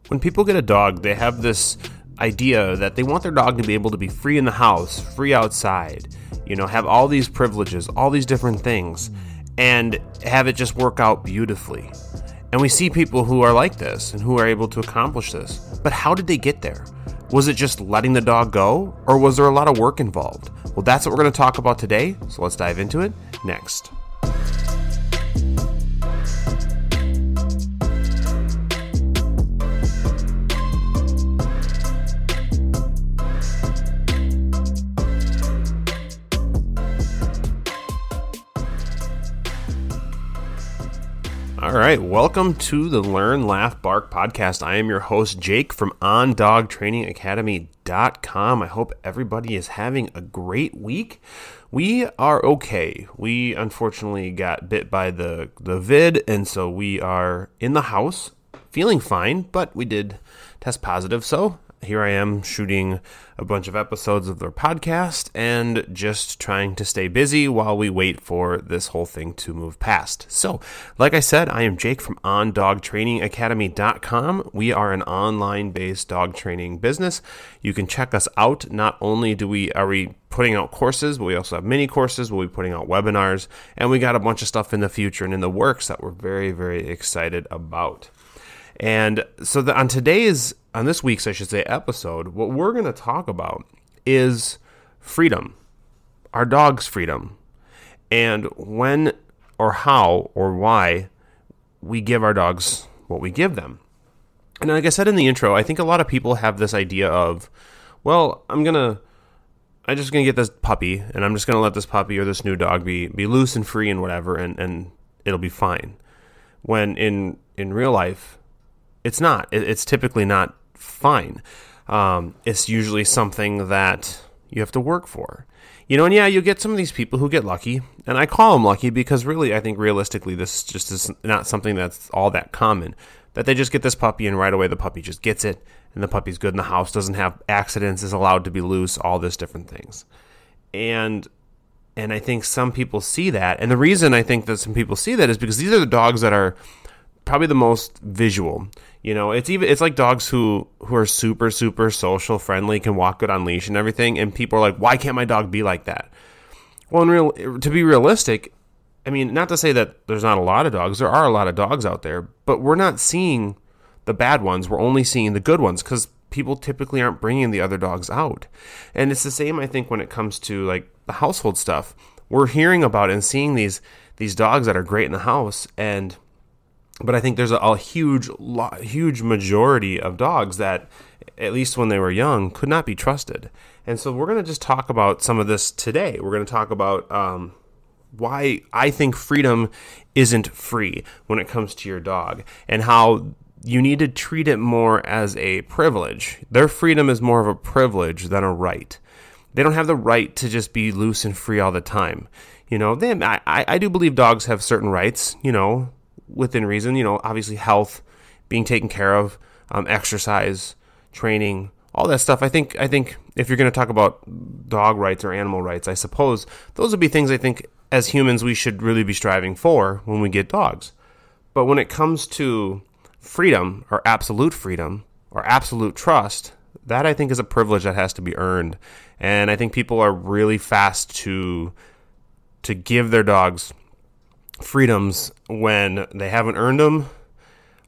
When people get a dog, they have this idea that they want their dog to be able to be free in the house, free outside, have all these privileges, all these different things, and have it just work out beautifully. And we see people who are like this and who are able to accomplish this. But how did they get there? Was it just letting the dog go, or was there a lot of work involved? Well, that's what we're going to talk about today, so let's dive into it next. All right, welcome to the Learn, Laugh, Bark podcast. I am your host, Jake, from OnDogTrainingAcademy.com. I hope everybody is having a great week. We are okay. We unfortunately got bit by the vid, and so we are in the house, feeling fine, but we did test positive, so here I am shooting a bunch of episodes of their podcast and just trying to stay busy while we wait for this whole thing to move past. So, like I said, I am Jake from OnDogTrainingAcademy.com. We are an online-based dog training business. You can check us out. Not only are we putting out courses, but we also have mini courses. We'll be putting out webinars, and we got a bunch of stuff in the future and in the works that we're very, very excited about. And so on this week's episode, what we're going to talk about is freedom, our dog's freedom, and when or how or why we give our dogs what we give them. And like I said in the intro, I think a lot of people have this idea of, well, I'm just going to get this puppy, and I'm just going to let this puppy or this new dog be loose and free and whatever, and it'll be fine. When in real life, it's not. It's typically not fine. It's usually something that you have to work for. And you get some of these people who get lucky, and I call them lucky because really, I think realistically, this just is not something that's all that common, that they just get this puppy and right away the puppy just gets it, and the puppy's good in the house, doesn't have accidents, is allowed to be loose, all this different things. And I think some people see that, and the reason I think that some people see that is because these are the dogs that are probably the most visual. It's like dogs who are super, super social, friendly, can walk good on leash and everything, and people are like, why can't my dog be like that? Well, to be realistic, I mean, not to say that there's not a lot of dogs. There are a lot of dogs out there, but we're not seeing the bad ones. We're only seeing the good ones because people typically aren't bringing the other dogs out. And it's the same, I think, when it comes to like the household stuff. We're hearing about and seeing these dogs that are great in the house, but I think there's a huge majority of dogs that, at least when they were young, could not be trusted. And so we're going to just talk about some of this today. We're going to talk about why I think freedom isn't free when it comes to your dog, and how you need to treat it more as a privilege. Their freedom is more of a privilege than a right. They don't have the right to just be loose and free all the time. I do believe dogs have certain rights, within reason, obviously health, being taken care of, exercise, training, all that stuff. I think if you're going to talk about dog rights or animal rights, I suppose those would be things I think as humans we should really be striving for when we get dogs. But when it comes to freedom or absolute trust, that I think is a privilege that has to be earned. And I think people are really fast to give their dogs freedoms when they haven't earned them,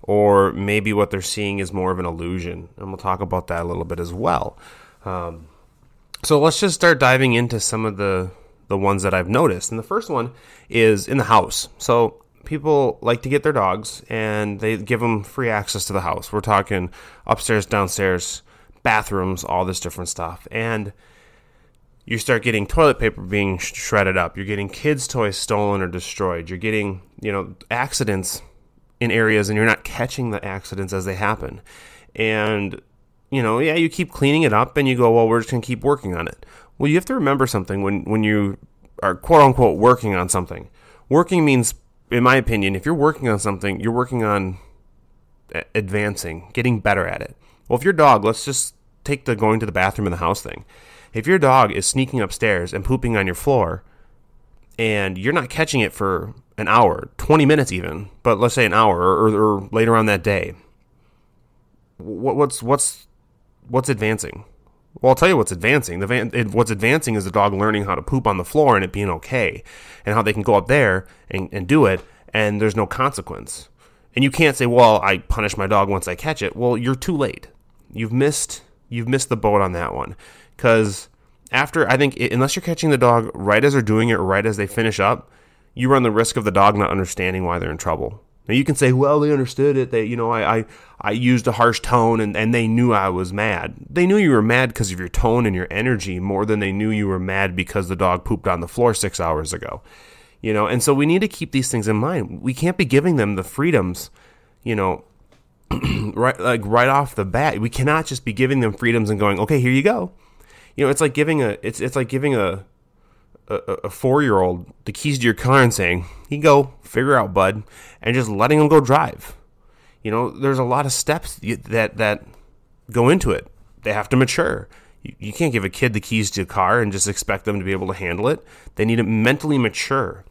or maybe what they're seeing is more of an illusion. And we'll talk about that a little bit as well. So let's just start diving into some of the ones that I've noticed. And the first one is in the house. So people like to get their dogs and they give them free access to the house. We're talking upstairs, downstairs, bathrooms, all this different stuff. And you start getting toilet paper being shredded up. You're getting kids' toys stolen or destroyed. You're getting, accidents in areas, and you're not catching the accidents as they happen. And, you keep cleaning it up, and you go, well, we're just going to keep working on it. Well, you have to remember something when you are, quote-unquote, working on something. Working means, in my opinion, if you're working on something, you're working on advancing, getting better at it. Well, if your dog, let's just take the going to the bathroom in the house thing. If your dog is sneaking upstairs and pooping on your floor, and you're not catching it for an hour, 20 minutes even, but let's say an hour or later on that day, what's advancing? Well, I'll tell you what's advancing. What's advancing is the dog learning how to poop on the floor and it being okay, and how they can go up there and do it, and there's no consequence. And you can't say, well, I punish my dog once I catch it. Well, you're too late. You've missed the boat on that one. Because after, I think, unless you're catching the dog right as they're doing it, or right as they finish up, you run the risk of the dog not understanding why they're in trouble. Now you can say, well, they understood it. They, I used a harsh tone and they knew I was mad. They knew you were mad because of your tone and your energy more than they knew you were mad because the dog pooped on the floor 6 hours ago. And so we need to keep these things in mind. We can't be giving them the freedoms, right off the bat. We cannot just be giving them freedoms and going, okay, here you go. It's like giving a 4-year-old the keys to your car and saying, "You go, figure out, bud," and just letting them go drive. There's a lot of steps that go into it. They have to mature. You can't give a kid the keys to a car and just expect them to be able to handle it. They need to mentally mature.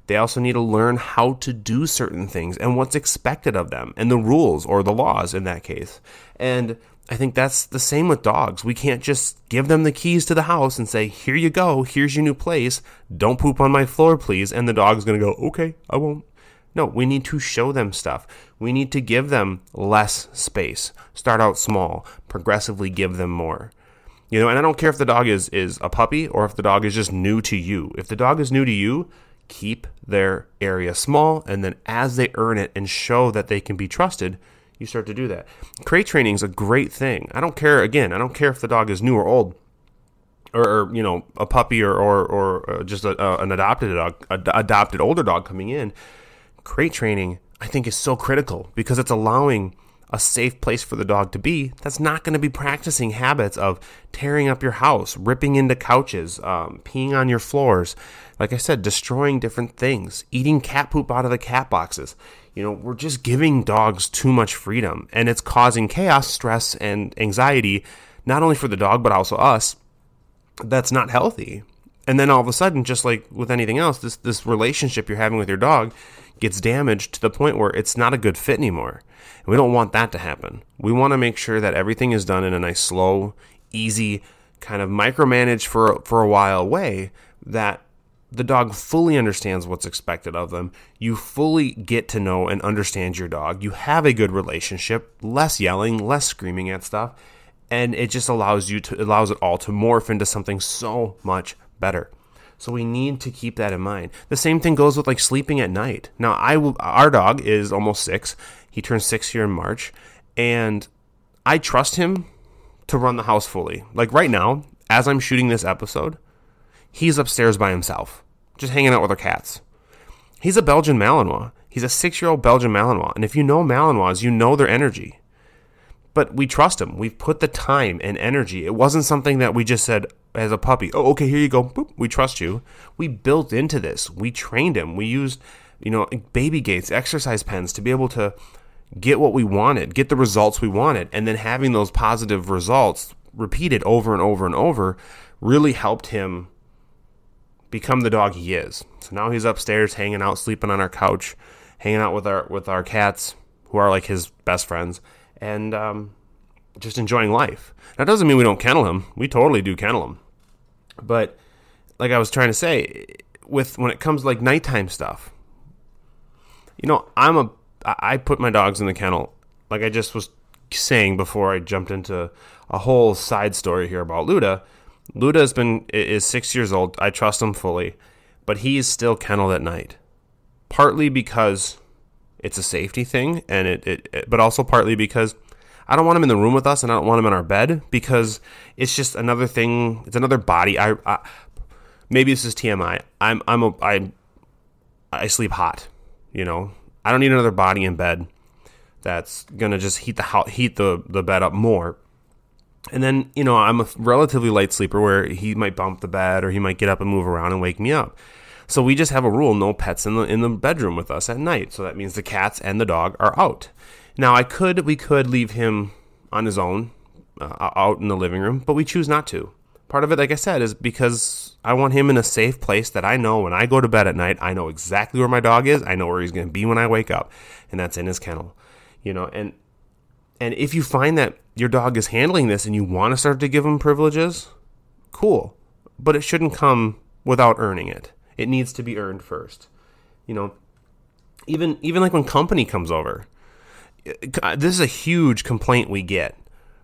They also need to learn how to do certain things and what's expected of them and the rules or the laws in that case. And I think that's the same with dogs. We can't just give them the keys to the house and say, here you go, here's your new place, don't poop on my floor, please. And the dog's going to go, okay, I won't. No, we need to show them stuff. We need to give them less space. Start out small, progressively give them more. And I don't care if the dog is a puppy or if the dog is just new to you. If the dog is new to you, keep their area small, and then as they earn it and show that they can be trusted, you start to do that. Crate training is a great thing. I don't care if the dog is new or old, or a puppy or just an adopted older dog coming in. Crate training, I think, is so critical because it's allowing a safe place for the dog to be that's not going to be practicing habits of tearing up your house, ripping into couches, peeing on your floors. Like I said, destroying different things, eating cat poop out of the cat boxes. We're just giving dogs too much freedom, and it's causing chaos, stress, and anxiety, not only for the dog, but also us. That's not healthy. And then all of a sudden, just like with anything else, this relationship you're having with your dog gets damaged to the point where it's not a good fit anymore. And we don't want that to happen. We want to make sure that everything is done in a nice, slow, easy, kind of micromanaged for a while way that the dog fully understands what's expected of them. You fully get to know and understand your dog. You have a good relationship, less yelling, less screaming at stuff, and it just allows it all to morph into something so much better. So we need to keep that in mind. The same thing goes with like sleeping at night. Now, our dog is almost 6. He turns 6 here in March, and I trust him to run the house fully. Like right now, as I'm shooting this episode, he's upstairs by himself, just hanging out with our cats. He's a Belgian Malinois. He's a 6-year-old Belgian Malinois. And if you know Malinois, you know their energy. But we trust him. We've put the time and energy. It wasn't something that we just said as a puppy, oh, okay, here you go. Boop, we trust you. We built into this. We trained him. We used, baby gates, exercise pens to be able to get what we wanted, get the results we wanted. And then having those positive results repeated over and over and over really helped him become the dog he is. So now he's upstairs hanging out, sleeping on our couch, hanging out with our cats, who are like his best friends, and just enjoying life. That doesn't mean we don't kennel him. We totally do kennel him. But like I was trying to say, when it comes to like nighttime stuff, I put my dogs in the kennel. Like I just was saying before I jumped into a whole side story here about Luda. Luda is 6 years old. I trust him fully, but he is still kenneled at night. Partly because it's a safety thing, and but also partly because I don't want him in the room with us, and I don't want him in our bed because it's just another thing. It's another body. Maybe this is TMI. I sleep hot. I don't need another body in bed that's gonna just heat the bed up more. And then, I'm a relatively light sleeper where he might bump the bed or he might get up and move around and wake me up. So we just have a rule, no pets in the bedroom with us at night. So that means the cats and the dog are out. Now, we could leave him on his own out in the living room, but we choose not to. Part of it, like I said, is because I want him in a safe place that I know when I go to bed at night, I know exactly where my dog is. I know where he's going to be when I wake up, and that's in his kennel. And And if you find that your dog is handling this and you want to start to give them privileges, cool. But it shouldn't come without earning it. It needs to be earned first. Even like when company comes over, this is a huge complaint we get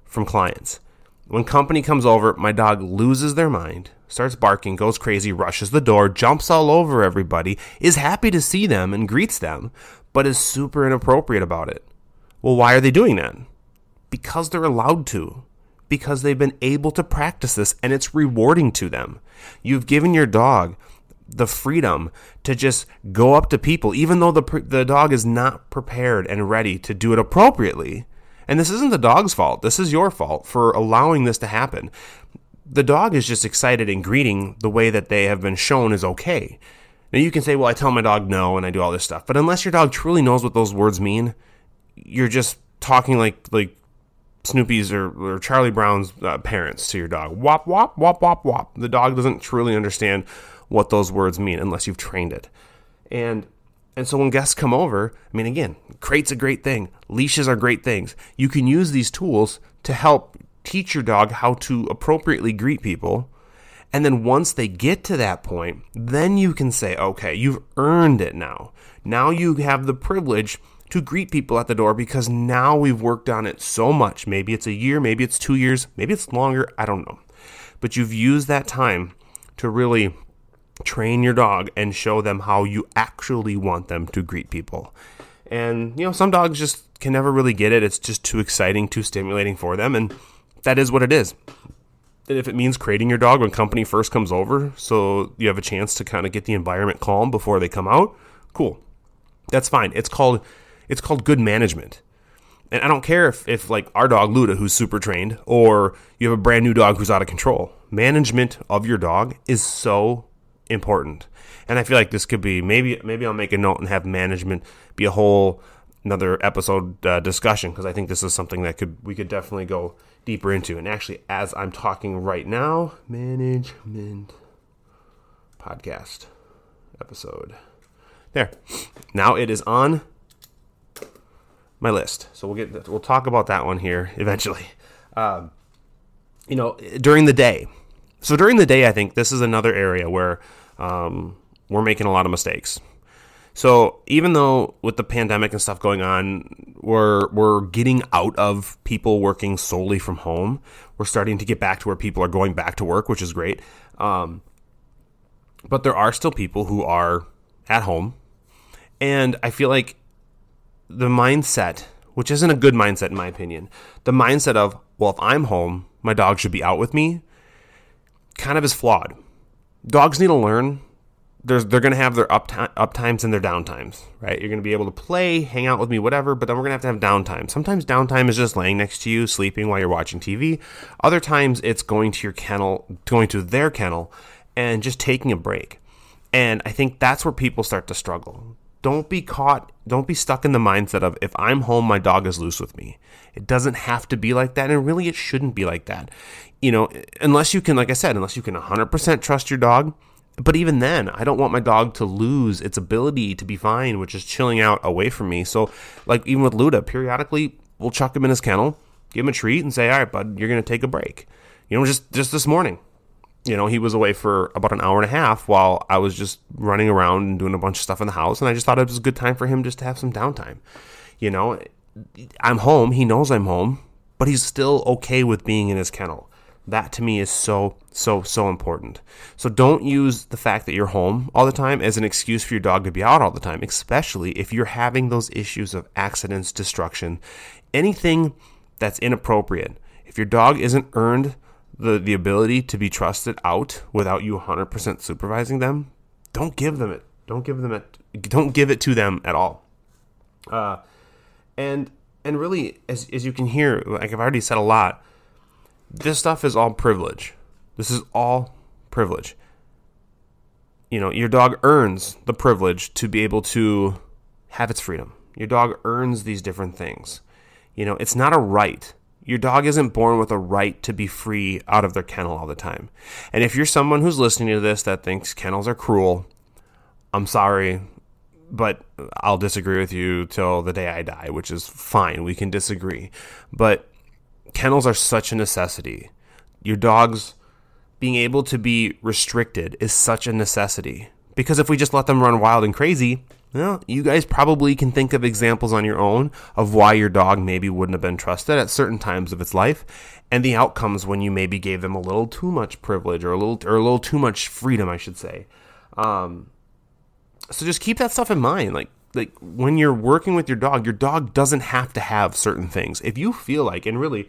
from clients. When company comes over, my dog loses their mind, starts barking, goes crazy, rushes the door, jumps all over everybody, is happy to see them and greets them, but is super inappropriate about it. Well, why are they doing that? Because they're allowed to. Because they've been able to practice this and it's rewarding to them. You've given your dog the freedom to just go up to people, even though the dog is not prepared and ready to do it appropriately. And this isn't the dog's fault. This is your fault for allowing this to happen. The dog is just excited and greeting the way that they have been shown is okay. Now you can say, well, I tell my dog no and I do all this stuff. But unless your dog truly knows what those words mean, you're just talking like Snoopy's or Charlie Brown's parents to your dog. Wop, wop, wop, wop, wop. The dog doesn't truly understand what those words mean unless you've trained it. And so when guests come over, I mean, again, crate's a great thing. Leashes are great things. You can use these tools to help teach your dog how to appropriately greet people. And then once they get to that point, then you can say, okay, you've earned it now. Now you have the privilege to greet people at the door because now we've worked on it so much. Maybe it's a year, maybe it's 2 years, maybe it's longer, I don't know. But you've used that time to really train your dog and show them how you actually want them to greet people. And, some dogs just can never really get it. It's just too exciting, too stimulating for them, and that is what it is. And if it means crating your dog when company first comes over so you have a chance to kind of get the environment calm before they come out, cool. That's fine. It's called good management. And I don't care if like our dog Luda, who's super trained, or you have a brand new dog who's out of control. Management of your dog is so important. And I feel like this could be, maybe I'll make a note and have management be a whole another episode discussion, because I think this is something that we could definitely go deeper into. And actually, as I'm talking right now, management podcast episode. There. Now it is on my list. So we'll talk about that one here eventually. During the day. So during the day, I think this is another area where we're making a lot of mistakes. So even though with the pandemic and stuff going on, we're getting out of people working solely from home. We're starting to get back to where people are going back to work, which is great. But there are still people who are at home. And I feel like the mindset, which isn't a good mindset in my opinion, the mindset of, well, if I'm home, my dog should be out with me, kind of is flawed. Dogs need to learn. They're going to have their up times and their down times, right? You're going to be able to play, hang out with me, whatever, but then we're going to have downtime. Sometimes downtime is just laying next to you, sleeping while you're watching TV. Other times it's going to their kennel and just taking a break. And I think that's where people start to struggle. Don't be stuck in the mindset of, if I'm home, my dog is loose with me. It doesn't have to be like that, and really it shouldn't be like that. Unless you can, like I said, unless you can 100% trust your dog. But even then, I don't want my dog to lose its ability to be fine, which is chilling out away from me. So, like even with Luda, periodically we'll chuck him in his kennel, give him a treat, and say, all right, bud, you're going to take a break. Just this morning, he was away for about an hour and a half while I was just running around and doing a bunch of stuff in the house. And I just thought it was a good time for him just to have some downtime. I'm home. He knows I'm home, but he's still okay with being in his kennel. That to me is so, so, so important. So don't use the fact that you're home all the time as an excuse for your dog to be out all the time, especially if you're having those issues of accidents, destruction, anything that's inappropriate. If your dog isn't earned the ability to be trusted out without you 100% supervising them, don't give it to them at all. And really, as you can hear, like I've already said a lot, this stuff is all privilege. This is all privilege. Your dog earns the privilege to be able to have its freedom. Your dog earns these different things. It's not a right. Your dog isn't born with a right to be free out of their kennel all the time. And if you're someone who's listening to this that thinks kennels are cruel, I'm sorry. but I'll disagree with you till the day I die, which is fine. We can disagree. But kennels are such a necessity. Your dogs being able to be restricted is such a necessity. Because if we just let them run wild and crazy, well, you guys probably can think of examples on your own of why your dog maybe wouldn't have been trusted at certain times of its life, and the outcomes when you maybe gave them a little too much privilege or a little too much freedom, I should say. So just keep that stuff in mind. Like when you're working with your dog doesn't have to have certain things. If you feel like, and really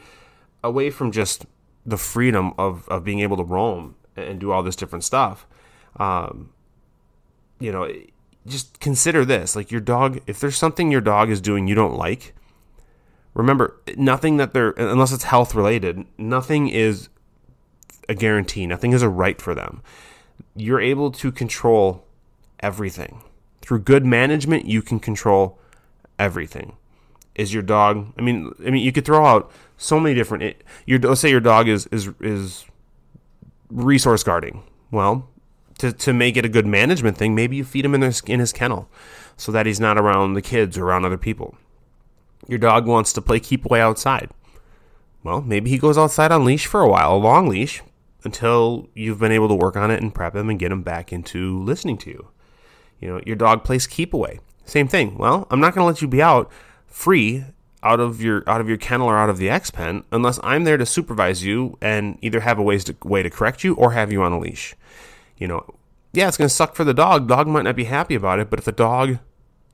away from just the freedom of being able to roam and do all this different stuff, just consider this. Like your dog, if there's something your dog is doing you don't like, remember, nothing that unless it's health related, nothing is a guarantee. Nothing is a right for them. You're able to control everything. Through good management, you can control everything. Is your dog, I mean, you could throw out so many different, let's say your dog is resource guarding. Well, to make it a good management thing, maybe you feed him in his kennel so that he's not around the kids or around other people. Your dog wants to play keep away outside. Well, maybe he goes outside on leash for a while, a long leash, until you've been able to work on it and prep him and get him back into listening to you. Your dog plays keep away. Same thing. Well, I'm not going to let you be out free out of your kennel or out of the X pen unless I'm there to supervise you and either have a way to correct you or have you on a leash. Yeah, it's going to suck for the dog. Dog might not be happy about it, but if the dog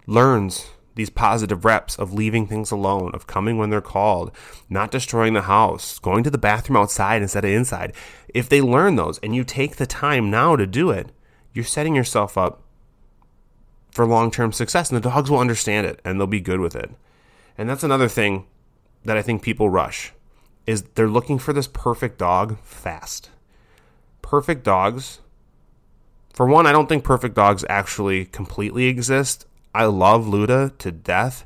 learns these positive reps of leaving things alone, of coming when they're called, not destroying the house, going to the bathroom outside instead of inside, if they learn those and you take the time now to do it, you're setting yourself up for long-term success, and the dogs will understand it and they'll be good with it. And that's another thing that I think people rush, is they're looking for this perfect dog fast. Perfect dogs, for one, I don't think perfect dogs actually completely exist. I love Luda to death.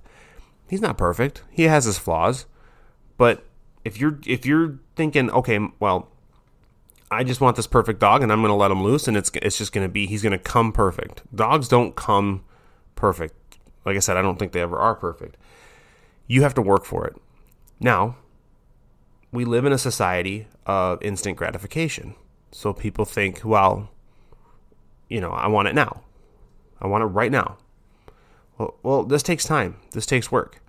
He's not perfect. He has his flaws. But if you're thinking, okay, well, I just want this perfect dog and I'm going to let him loose and it's just going to be, he's going to come perfect. Dogs don't come perfect. Like I said, I don't think they ever are perfect. You have to work for it. Now, we live in a society of instant gratification. So people think, well, I want it now. I want it right now. Well, this takes time. This takes work.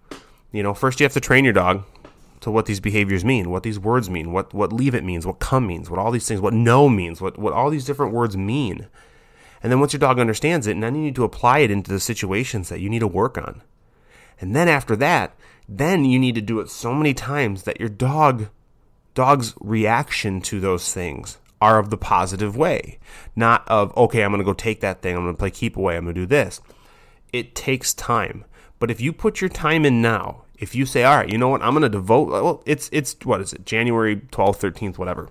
First you have to train your dog to what these behaviors mean, what these words mean, what leave it means, what come means, what all these things, what no means, what all these different words mean. And then once your dog understands it, then you need to apply it into the situations that you need to work on. And then after that, then you need to do it so many times that your dog's reaction to those things are of the positive way, not of, okay, I'm going to go take that thing, I'm going to play keep away, I'm going to do this. It takes time. But if you put your time in now, if you say, all right, you know what, I'm going to devote, well, it's what is it, January 12th, 13th, whatever.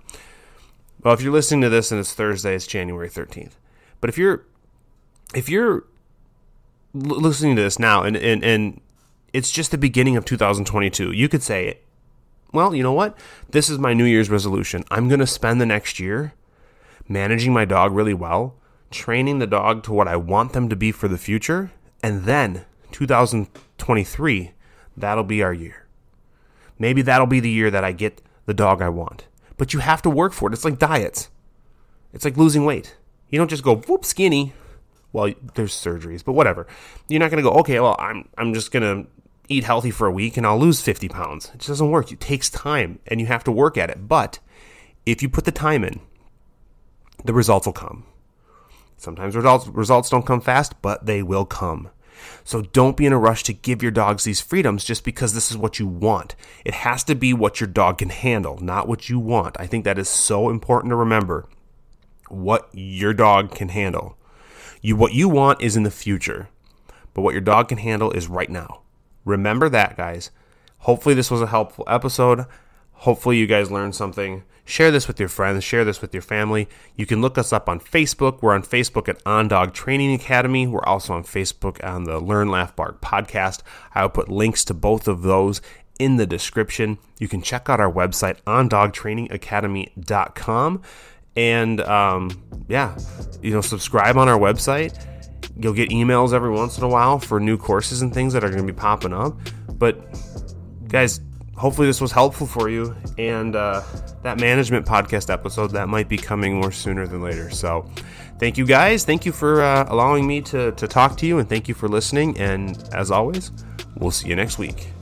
Well, if you're listening to this and it's Thursday, it's January 13th. But if you're listening to this now and it's just the beginning of 2022, you could say, well, you know what, this is my New Year's resolution. I'm going to spend the next year managing my dog really well, training the dog to what I want them to be for the future, and then 2023, that'll be our year. Maybe that'll be the year that I get the dog I want. But you have to work for it. It's like diets. It's like losing weight. You don't just go, whoop, skinny. Well, there's surgeries, but whatever. You're not going to go, okay, well, I'm just going to eat healthy for a week and I'll lose 50 pounds. It just doesn't work. It takes time and you have to work at it. But if you put the time in, the results will come. Sometimes results don't come fast, but they will come. So don't be in a rush to give your dogs these freedoms just because this is what you want. It has to be what your dog can handle, not what you want. I think that is so important to remember. What your dog can handle. What you want is in the future, but what your dog can handle is right now. Remember that, guys. Hopefully this was a helpful episode. Hopefully you guys learned something. Share this with your friends. Share this with your family. You can look us up on Facebook. We're on Facebook at On Dog Training Academy. We're also on Facebook on the Learn, Laugh, Bark podcast. I will put links to both of those in the description. You can check out our website, ondogtrainingacademy.com. And subscribe on our website. You'll get emails every once in a while for new courses and things that are going to be popping up. But guys, hopefully this was helpful for you. And that management podcast episode, that might be coming more sooner than later. So thank you guys. Thank you for allowing me to talk to you, and thank you for listening. And as always, we'll see you next week.